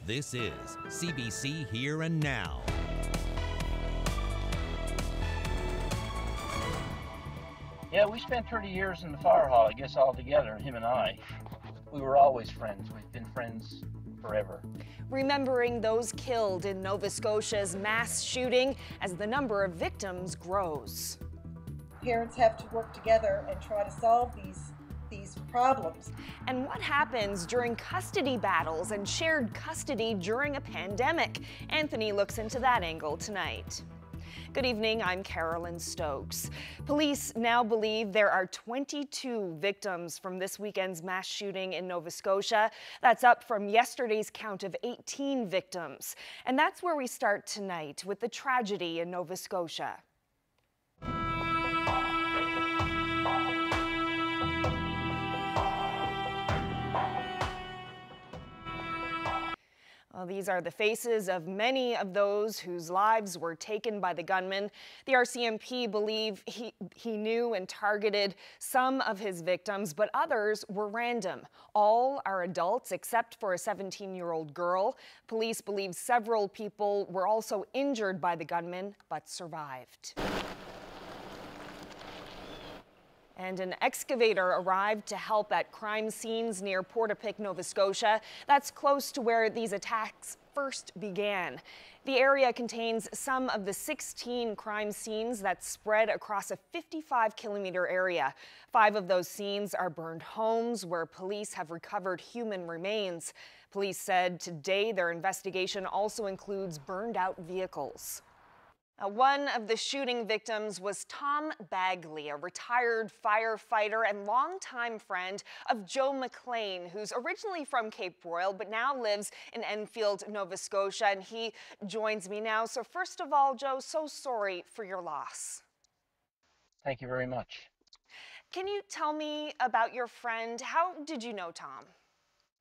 This is CBC Here and Now. Yeah, we spent 30 years in the fire hall, I guess, all together, him and I. We were always friends. We've been friends forever. Remembering those killed in Nova Scotia's mass shooting as the number of victims grows. Parents have to work together and try to solve these problems. And what happens during custody battles and shared custody during a pandemic? Anthony looks into that angle tonight. Good evening, I'm Carolyn Stokes. Police now believe there are 22 victims from this weekend's mass shooting in Nova Scotia. That's up from yesterday's count of 18 victims. And that's where we start tonight, with the tragedy in Nova Scotia. Well, these are the faces of many of those whose lives were taken by the gunman. The RCMP believe he knew and targeted some of his victims, but others were random. All are adults except for a 17-year-old girl. Police believe several people were also injured by the gunman, but survived. And an excavator arrived to help at crime scenes near Portapique, Nova Scotia. That's close to where these attacks first began. The area contains some of the 16 crime scenes that spread across a 55-kilometer area. 5 of those scenes are burned homes where police have recovered human remains. Police said today their investigation also includes burned-out vehicles. One of the shooting victims was Tom Bagley, a retired firefighter and longtime friend of Joe McLean, who's originally from Cape Royal but now lives in Enfield, Nova Scotia, and he joins me now. So first of all, Joe, so sorry for your loss. Thank you very much. Can you tell me about your friend? How did you know Tom?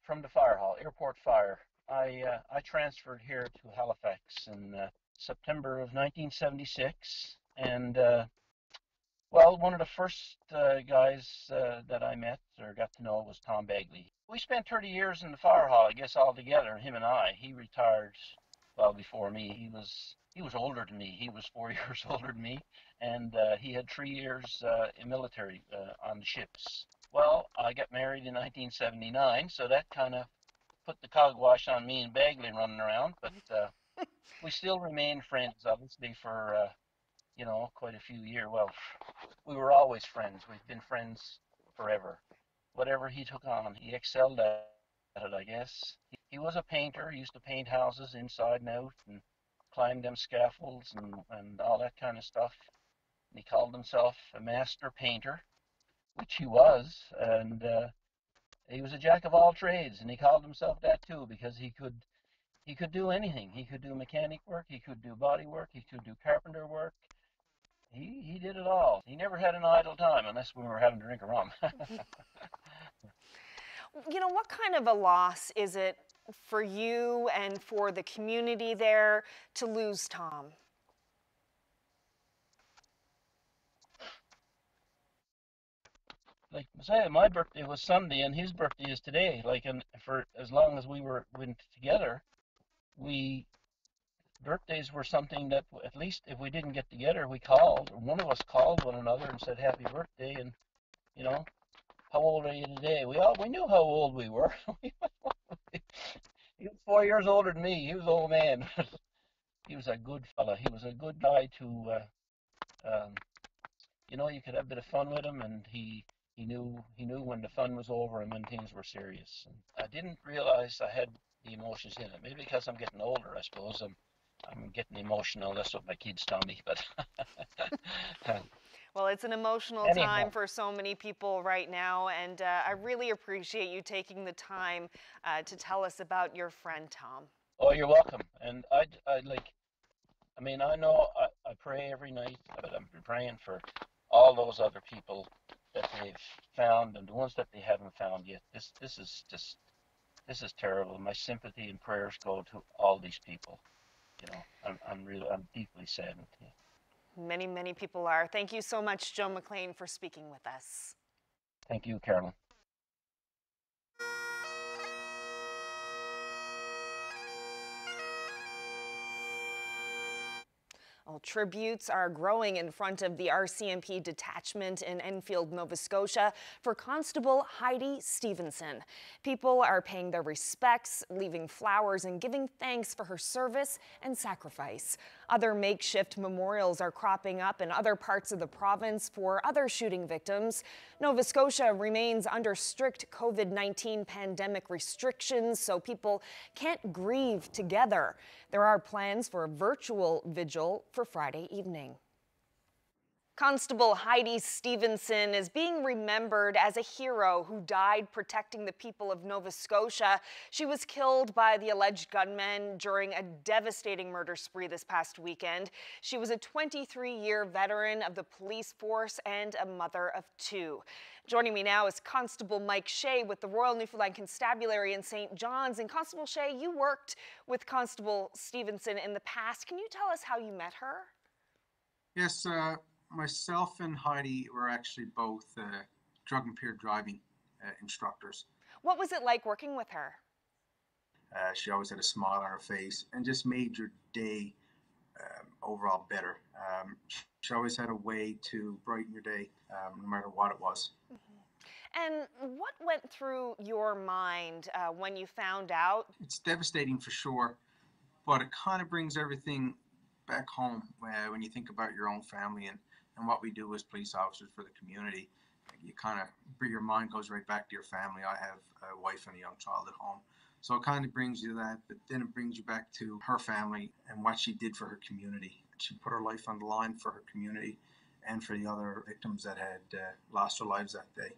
From the fire hall, Airport Fire. I transferred here to Halifax in September of 1976, and well, one of the first guys that I met or got to know was Tom Bagley. We spent 30 years in the fire hall, I guess, all together, him and I. He retired well before me. He was older than me. He was 4 years older than me, and he had 3 years in military on the ships. Well, I got married in 1979, so that kind of put the cogwash on me and Bagley running around, but we still remain friends, obviously, for, quite a few years. Well, we were always friends. We've been friends forever. Whatever he took on, he excelled at it, I guess. He was a painter. He used to paint houses inside and out and climb them scaffolds and all that kind of stuff. And he called himself a master painter, which he was. And he was a jack of all trades, and he called himself that, too, because he could do anything. He could do mechanic work, he could do body work, he could do carpenter work. He did it all. He never had an idle time unless we were having a drink of rum. You know, what kind of a loss is it for you and for the community there to lose Tom? Like I say, my birthday was Sunday and his birthday is today. And for as long as we went together, birthdays were something that, at least if we didn't get together, we called, or one of us called one another and said happy birthday, and how old are you today? We knew how old we were. He was 4 years older than me. He was an old man. He was a good fella. He was a good guy to you could have a bit of fun with him, and he knew when the fun was over and when things were serious. And I didn't realize I had the emotions in it. Maybe because I'm getting older, I suppose. I'm getting emotional. That's what my kids tell me. But well, it's an emotional time for so many people right now, and I really appreciate you taking the time to tell us about your friend Tom. Oh, you're welcome. And I know I pray every night, but I'm praying for all those other people that they've found and the ones that they haven't found yet. This is terrible. My sympathy and prayers go to all these people. I'm deeply saddened. Yeah. Many, many people are. Thank you so much, Joe McLean, for speaking with us. Thank you, Carolyn. Well, tributes are growing in front of the RCMP detachment in Enfield, Nova Scotia for Constable Heidi Stevenson. People are paying their respects, leaving flowers and giving thanks for her service and sacrifice. Other makeshift memorials are cropping up in other parts of the province for other shooting victims. Nova Scotia remains under strict COVID-19 pandemic restrictions, so people can't grieve together. There are plans for a virtual vigil for Friday evening. Constable Heidi Stevenson is being remembered as a hero who died protecting the people of Nova Scotia. She was killed by the alleged gunman during a devastating murder spree this past weekend. She was a 23-year veteran of the police force and a mother of two. Joining me now is Constable Mike Shea with the Royal Newfoundland Constabulary in St. John's. And Constable Shea, you worked with Constable Stevenson in the past. Can you tell us how you met her? Yes, myself and Heidi were actually both drug-impaired driving instructors. What was it like working with her? She always had a smile on her face and just made your day overall better. She always had a way to brighten your day, no matter what it was. And what went through your mind when you found out? It's devastating for sure, but it kind of brings everything back home when you think about your own family and what we do as police officers for the community. You kind of, your mind goes right back to your family. I have a wife and a young child at home. So it kind of brings you that, but then it brings you back to her family and what she did for her community. She put her life on the line for her community and for the other victims that had lost their lives that day.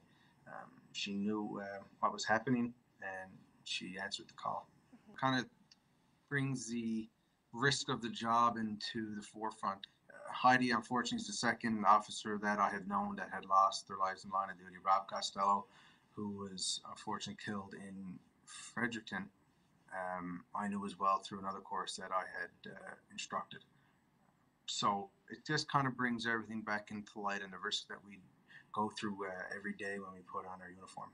She knew what was happening and she answered the call. Kind of brings the risk of the job into the forefront. Heidi, unfortunately, is the second officer that I had known that had lost their lives in line of duty. Rob Costello, who was unfortunately killed in Fredericton, I knew as well through another course that I had instructed. So it just kind of brings everything back into light and the risks that we go through every day when we put on our uniform.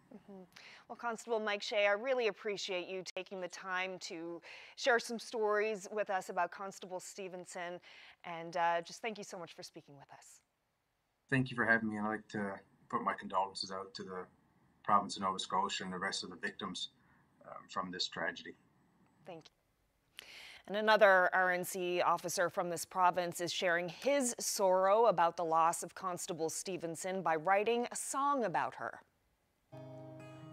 Well, Constable Mike Shea, I really appreciate you taking the time to share some stories with us about Constable Stevenson, and just thank you so much for speaking with us. Thank you for having me, and I'd like to put my condolences out to the province of Nova Scotia and the rest of the victims from this tragedy. Thank you. And another RNC officer from this province is sharing his sorrow about the loss of Constable Stevenson by writing a song about her.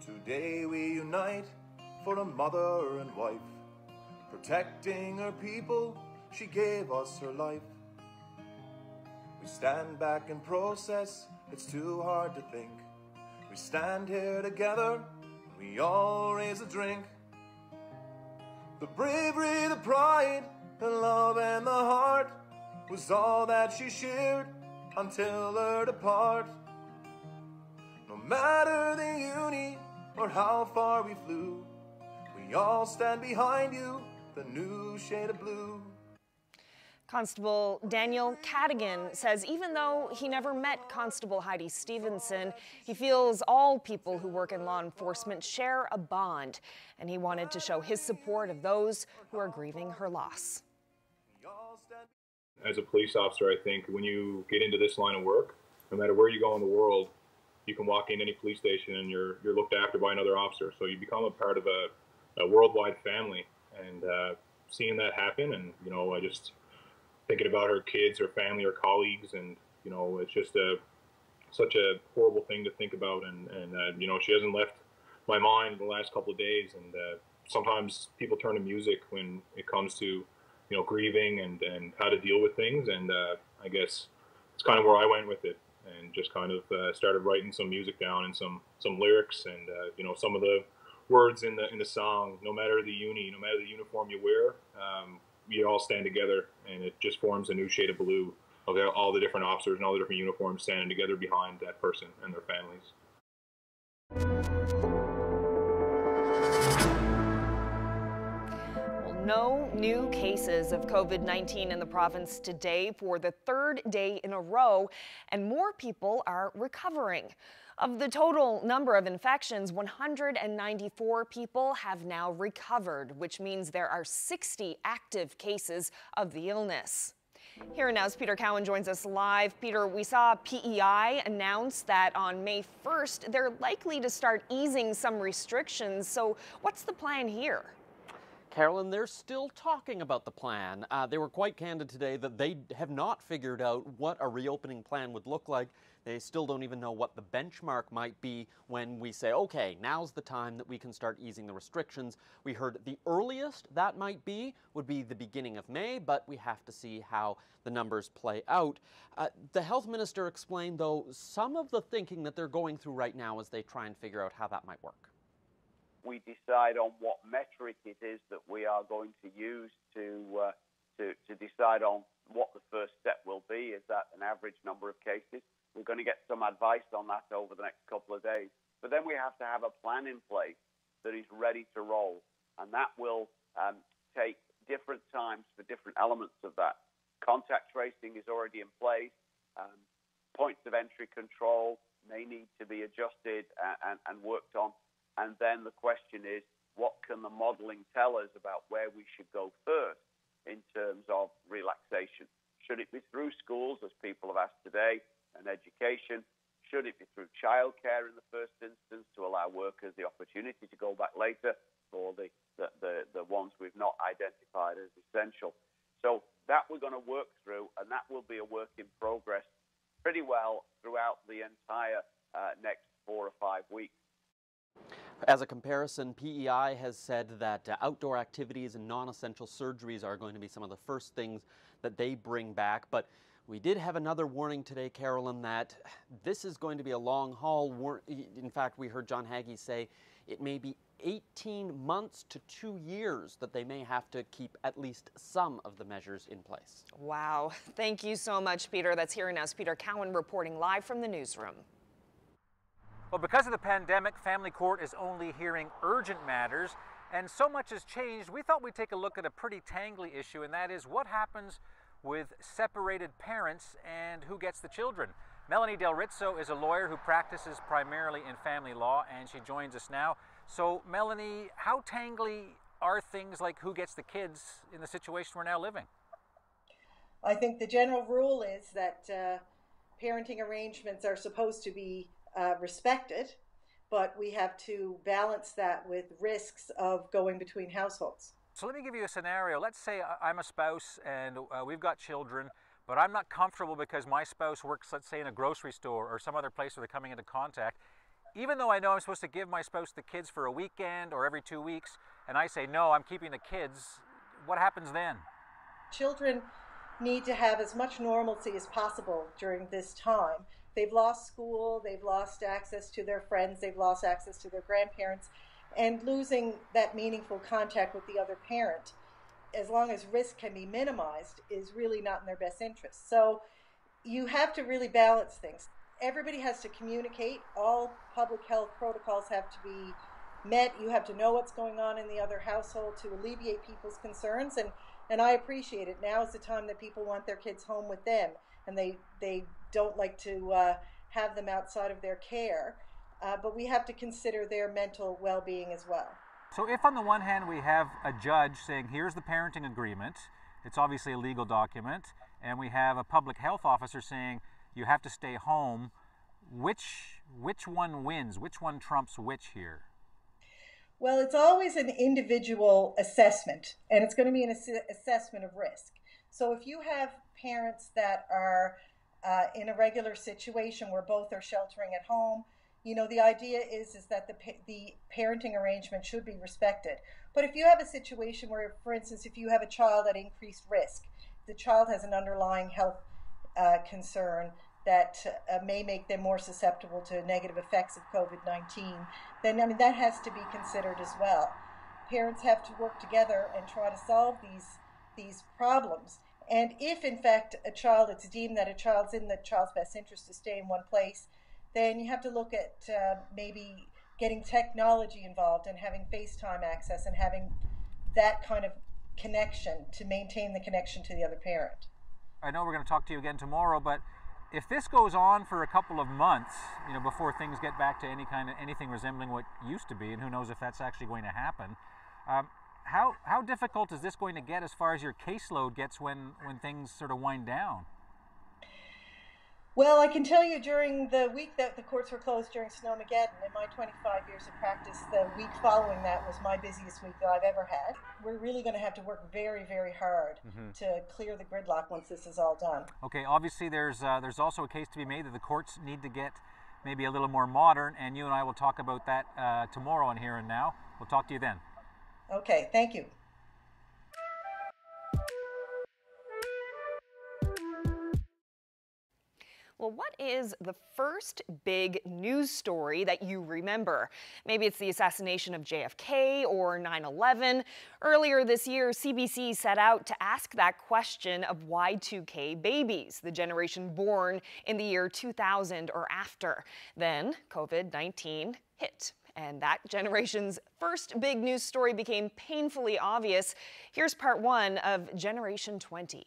Today we unite for a mother and wife, protecting her people, she gave us her life. We stand back and process, it's too hard to think. We stand here together, we all raise a drink. The bravery, the pride, the love and the heart was all that she shared until her depart. No matter the uni or how far we flew, we all stand behind you, the new shade of blue. Constable Daniel Cadigan says even though he never met Constable Heidi Stevenson, he feels all people who work in law enforcement share a bond, and he wanted to show his support of those who are grieving her loss. As a police officer, I think when you get into this line of work, no matter where you go in the world, you can walk in any police station and you're looked after by another officer. So you become a part of a worldwide family, and seeing that happen, and I just thinking about her kids, her family, her colleagues, and it's just such a horrible thing to think about, and she hasn't left my mind the last couple of days, and sometimes people turn to music when it comes to grieving and how to deal with things, and I guess it's kind of where I went with it, and just kind of started writing some music down and some lyrics, and some of the words in the song. No matter the uni, no matter the uniform you wear, you all stand together, and it just forms a new shade of blue of all the different officers and all the different uniforms standing together behind that person and their families. Well, no new cases of COVID-19 in the province today for the third day in a row, and more people are recovering. Of the total number of infections, 194 people have now recovered, which means there are 60 active cases of the illness. Here Now's Peter Cowan joins us live. Peter, we saw PEI announce that on May 1st, they're likely to start easing some restrictions. So what's the plan here? Carolyn, they're still talking about the plan. They were quite candid today that they have not figured out what a reopening plan would look like. They still don't even know what the benchmark might be when we say, okay, now's the time that we can start easing the restrictions. We heard the earliest that might be would be the beginning of May, but we have to see how the numbers play out. The health minister explained, though, some of the thinking that they're going through right now as they try and figure out how that might work. We decide on what metric it is that we are going to use to decide on what the first step will be. Is that an average number of cases? We're going to get some advice on that over the next couple of days. But then we have to have a plan in place that is ready to roll. And that will take different times for different elements of that. Contact tracing is already in place. Points of entry control may need to be adjusted and worked on. And then the question is, what can the modeling tell us about where we should go first in terms of relaxation? Should it be through schools, as people have asked today, and education? Should it be through childcare in the first instance to allow workers the opportunity to go back later for the ones we've not identified as essential? So that we're going to work through, and that will be a work in progress pretty well throughout the entire next 4 or 5 weeks. As a comparison, PEI has said that outdoor activities and non-essential surgeries are going to be some of the first things that they bring back. But we did have another warning today, Carolyn, that this is going to be a long haul. In fact, we heard John Haggie say it may be 18 months to 2 years that they may have to keep at least some of the measures in place. Wow. Thank you so much, Peter. That's Here Now's Peter Cowan reporting live from the newsroom. Well, because of the pandemic, Family Court is only hearing urgent matters, and so much has changed. We thought we'd take a look at a pretty tangly issue, and that is what happens with separated parents and who gets the children. Melanie Del Rizzo is a lawyer who practices primarily in family law, and she joins us now. So, Melanie, how tangly are things like who gets the kids in the situation we're now living? I think the general rule is that parenting arrangements are supposed to be respected, but we have to balance that with risks of going between households. So let me give you a scenario. Let's say I'm a spouse and we've got children, but I'm not comfortable because my spouse works, let's say, in a grocery store or some other place where they're coming into contact. Even though I know I'm supposed to give my spouse the kids for a weekend or every 2 weeks, and I say, no, I'm keeping the kids, what happens then? Children need to have as much normalcy as possible during this time. They've lost school, they've lost access to their friends, they've lost access to their grandparents, and losing that meaningful contact with the other parent, as long as risk can be minimized, is really not in their best interest. So you have to really balance things. Everybody has to communicate. All public health protocols have to be met. You have to know what's going on in the other household to alleviate people's concerns, and I appreciate it. Now is the time that people want their kids home with them, and they don't like to have them outside of their care, but we have to consider their mental well-being as well. So if on the one hand we have a judge saying, here's the parenting agreement, it's obviously a legal document, and we have a public health officer saying you have to stay home, which one wins? Which one trumps which here? Well, it's always an individual assessment, and it's going to be an assessment of risk. So if you have parents that are in a regular situation where both are sheltering at home, you know, the idea is that the parenting arrangement should be respected. But if you have a situation where, for instance, if you have a child at increased risk, the child has an underlying health concern that may make them more susceptible to negative effects of COVID-19, then that has to be considered as well. Parents have to work together and try to solve these problems. And if, in fact, it's deemed that a child's in the child's best interest to stay in one place, then you have to look at maybe getting technology involved and having FaceTime access and having that kind of connection to maintain the connection to the other parent. I know we're going to talk to you again tomorrow, but if this goes on for a couple of months, before things get back to anything resembling what used to be, and who knows if that's actually going to happen, how difficult is this going to get as far as your caseload gets when things sort of wind down? Well, I can tell you during the week that the courts were closed during Snowmageddon, in my 25 years of practice, the week following that was my busiest week that I've ever had. We're really going to have to work very, very hard to clear the gridlock once this is all done. Okay, obviously there's also a case to be made that the courts need to get maybe a little more modern, and you and I will talk about that tomorrow on Here and Now. We'll talk to you then. Okay, thank you. Well, what is the first big news story that you remember? Maybe it's the assassination of JFK or 9/11. Earlier this year, CBC set out to ask that question of Y2K babies, the generation born in the year 2000 or after. Then COVID-19 hit. And that generation's first big news story became painfully obvious. Here's part one of Generation 20.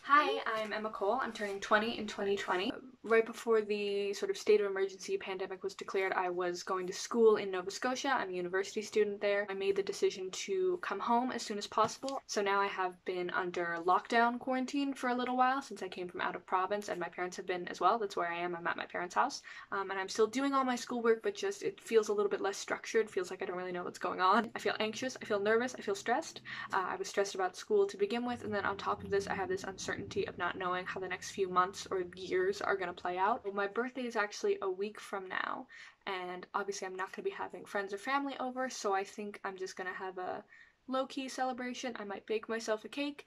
Hi, I'm Emma Cole. I'm turning 20 in 2020. Right before the sort of state of emergency pandemic was declared, I was going to school in Nova Scotia. I'm a university student there. I made the decision to come home as soon as possible. So now I have been under lockdown quarantine for a little while since I came from out of province, and my parents have been as well. That's where I am. I'm at my parents' house. And I'm still doing all my schoolwork, but just it feels a little bit less structured. Feels like I don't really know what's going on. I feel anxious. I feel nervous. I feel stressed. I was stressed about school to begin with, and then on top of this, I have this uncertainty of not knowing how the next few months or years are going to play out. My birthday is actually a week from now, and obviously I'm not going to be having friends or family over, so I think I'm just going to have a low-key celebration. I might bake myself a cake,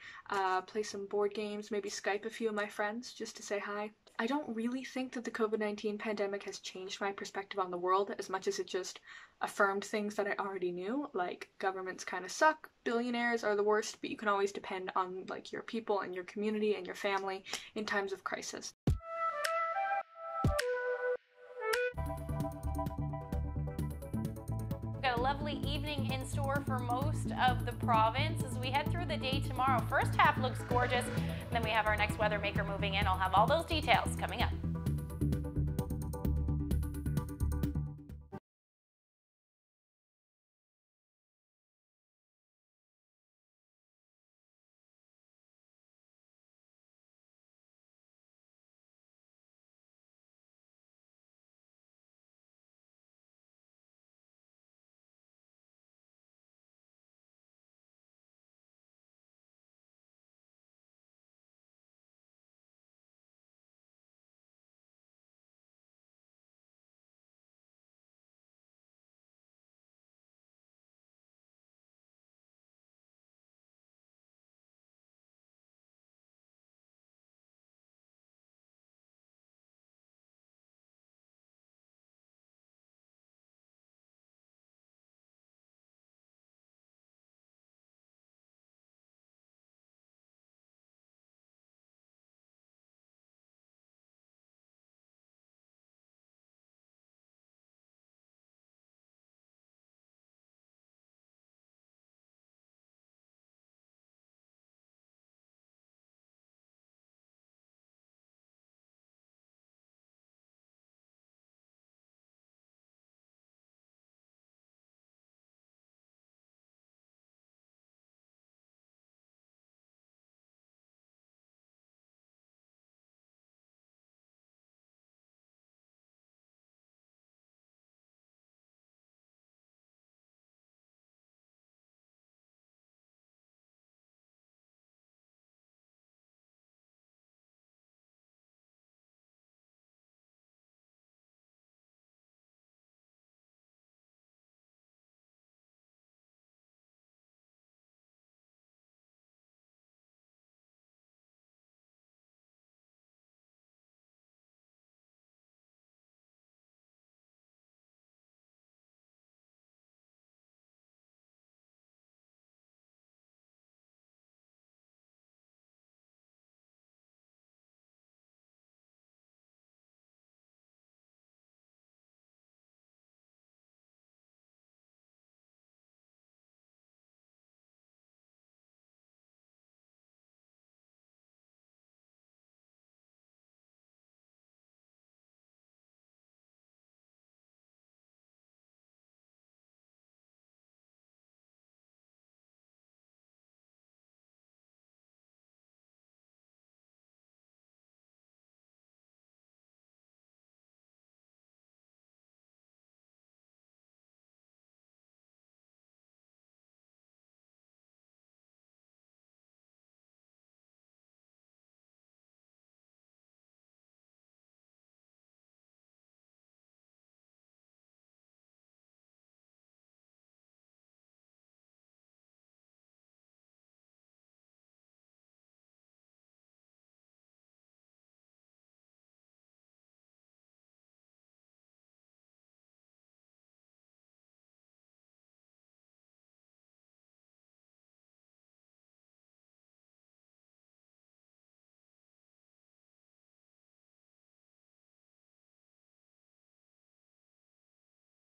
play some board games, maybe Skype a few of my friends just to say hi. I don't really think that the COVID-19 pandemic has changed my perspective on the world as much as it just affirmed things that I already knew, like governments kind of suck, billionaires are the worst, but you can always depend on like your people and your community and your family in times of crisis. Got a lovely evening in store for most of the province as we head through the day tomorrow. First half looks gorgeous, then we have our next weather maker moving in. I'll have all those details coming up.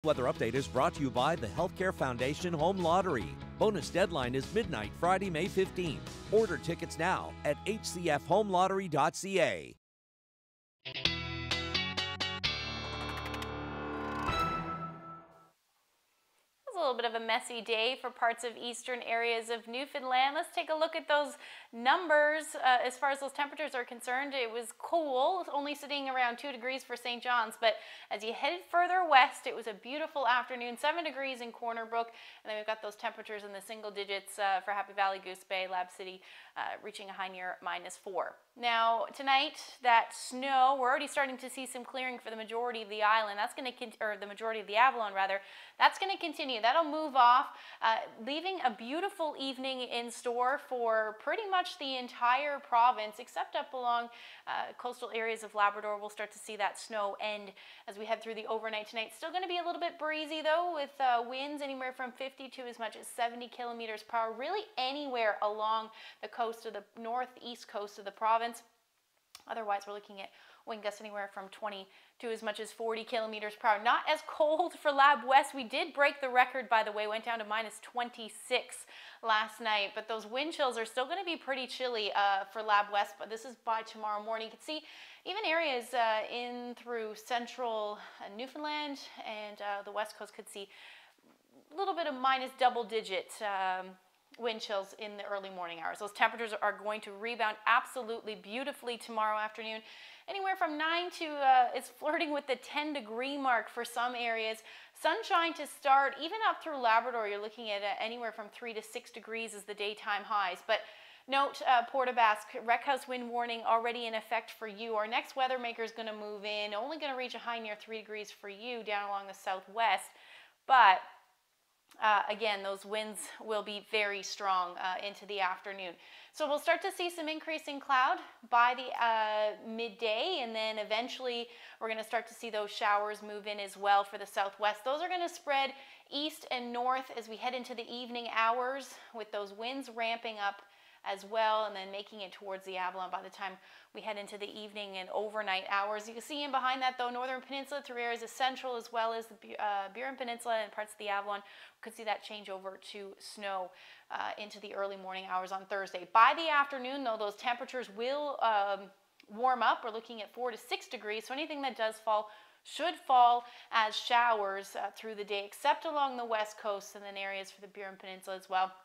weather update is brought to you by the Healthcare Foundation Home Lottery. Bonus deadline is midnight, Friday, May 15th. Order tickets now at hcfhomelottery.ca. A little bit of a messy day for parts of eastern areas of Newfoundland. Let's take a look at those numbers. As far as those temperatures are concerned, it was cool, only sitting around 2 degrees for St. John's, but as you headed further west, it was a beautiful afternoon, 7 degrees in Corner Brook, and then we've got those temperatures in the single digits for Happy Valley, Goose Bay, Lab City, reaching a high near -4. Now, tonight, that snow, we're already starting to see some clearing for the majority of the island. That's going to, or the majority of the Avalon, rather. That's going to continue. That'll move off, leaving a beautiful evening in store for pretty much the entire province, except up along coastal areas of Labrador. We'll start to see that snow end as we head through the overnight tonight. Still going to be a little bit breezy, though, with winds anywhere from 50 to as much as 70 kilometers per hour, really anywhere along the coast of the northeast coast of the province. Otherwise, we're looking at wind gusts anywhere from 20 to as much as 40 kilometers per hour. Not as cold for Lab West. We did break the record, by the way, went down to -26 last night, but those wind chills are still going to be pretty chilly for Lab West, but this is by tomorrow morning. You can see even areas in through central Newfoundland and the west coast could see a little bit of -double-digit wind chills in the early morning hours. Those temperatures are going to rebound absolutely beautifully tomorrow afternoon. Anywhere from 9 to, it's flirting with the 10-degree mark for some areas. Sunshine to start, even up through Labrador, you're looking at anywhere from 3 to 6 degrees as the daytime highs. But note, Port aux Basques, Wreck House wind warning already in effect for you. Our next weather maker is going to move in, only going to reach a high near 3 degrees for you down along the southwest. But again, those winds will be very strong into the afternoon. So we'll start to see some increasing cloud by the midday, and then eventually we're going to start to see those showers move in as well for the southwest. Those are going to spread east and north as we head into the evening hours, with those winds ramping up as well, and then making it towards the Avalon by the time we head into the evening and overnight hours. You can see in behind that, though, Northern Peninsula through areas of Central as well as the Burin Peninsula and parts of the Avalon. We could see that change over to snow into the early morning hours on Thursday. By the afternoon, though, those temperatures will warm up. We're looking at 4 to 6 degrees, so anything that does fall should fall as showers through the day, except along the west coast and then areas for the Burin Peninsula as well.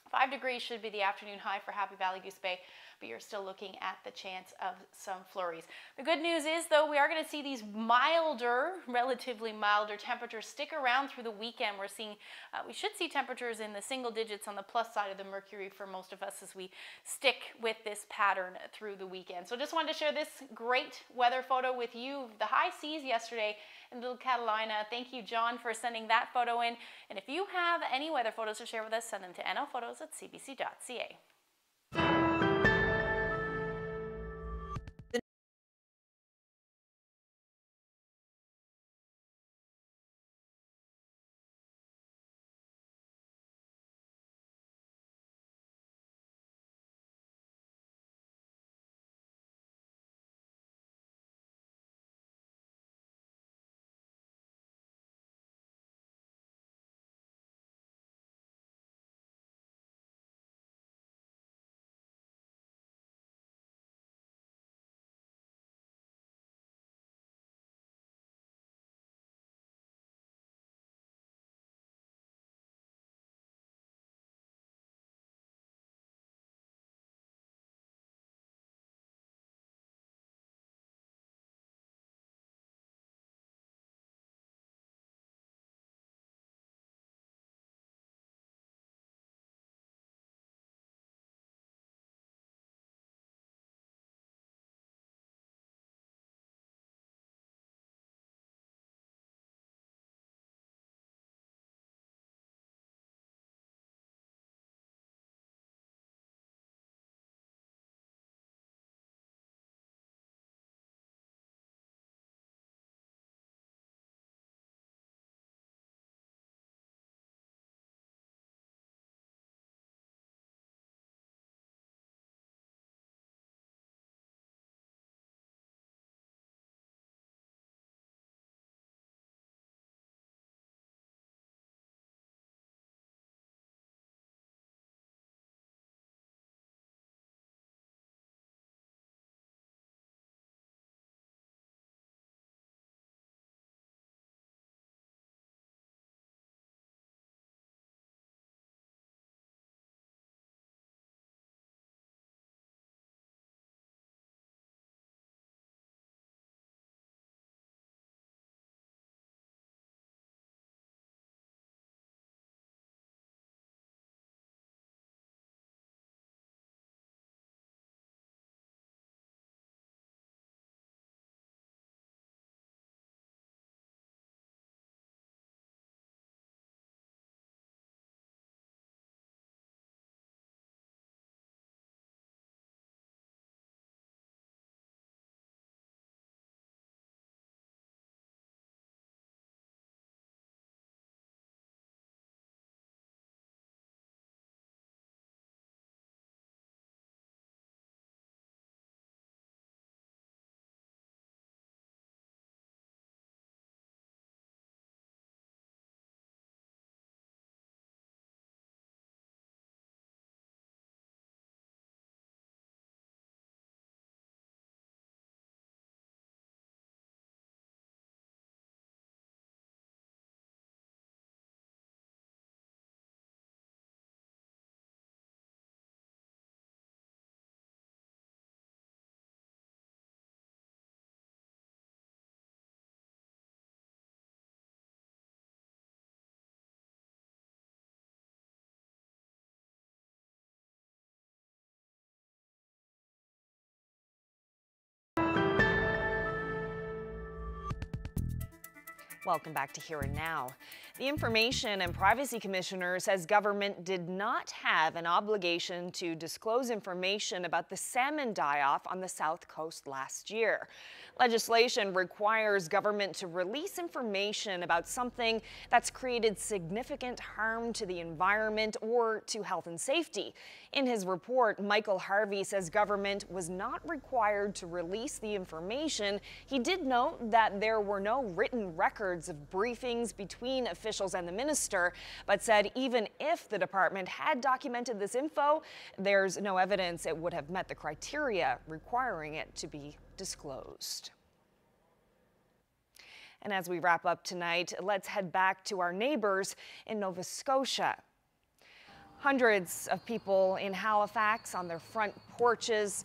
5 degrees should be the afternoon high for Happy Valley, Goose Bay, but you're still looking at the chance of some flurries. The good news is, though, we are going to see these milder, relatively milder temperatures stick around through the weekend. We're seeing, we should see temperatures in the single digits on the plus side of the mercury for most of us as we stick with this pattern through the weekend. So just wanted to share this great weather photo with you. The high seas yesterday in Little Catalina. Thank you, John, for sending that photo in. And if you have any weather photos to share with us, send them to nlphotos@cbc.ca. Welcome back to Here and Now. The Information and Privacy Commissioner says government did not have an obligation to disclose information about the salmon die-off on the South Coast last year. Legislation requires government to release information about something that's created significant harm to the environment or to health and safety. In his report, Michael Harvey says government was not required to release the information. He did note that there were no written records of briefings between officials and the minister, but said even if the department had documented this info, there's no evidence it would have met the criteria requiring it to be disclosed. And as we wrap up tonight, let's head back to our neighbors in Nova Scotia. Hundreds of people in Halifax on their front porches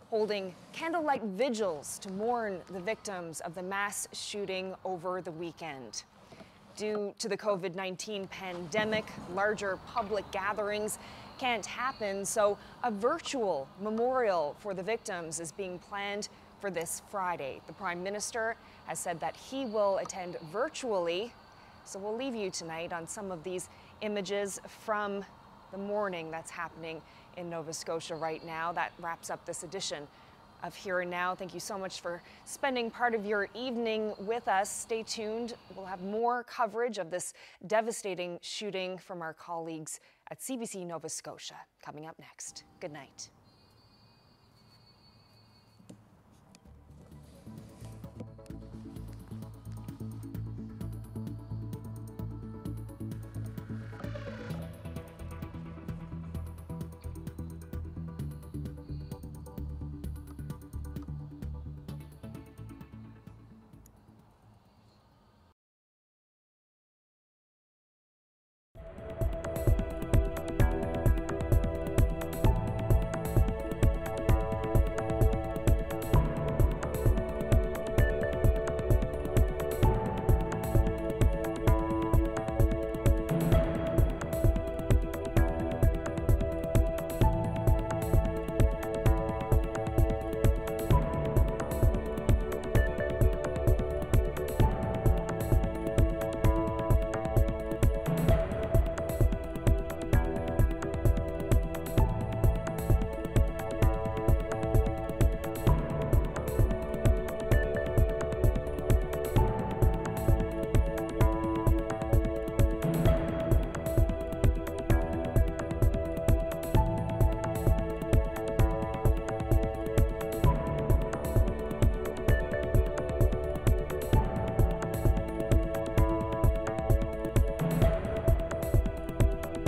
holding candlelight vigils to mourn the victims of the mass shooting over the weekend. Due to the COVID-19 pandemic, larger public gatherings can't happen, so a virtual memorial for the victims is being planned for this Friday. The Prime Minister has said that he will attend virtually, so we'll leave you tonight on some of these images from the mourning that's happening in Nova Scotia right now. That wraps up this edition of Here and Now. Thank you so much for spending part of your evening with us. Stay tuned. We'll have more coverage of this devastating shooting from our colleagues at CBC Nova Scotia coming up next. Good night.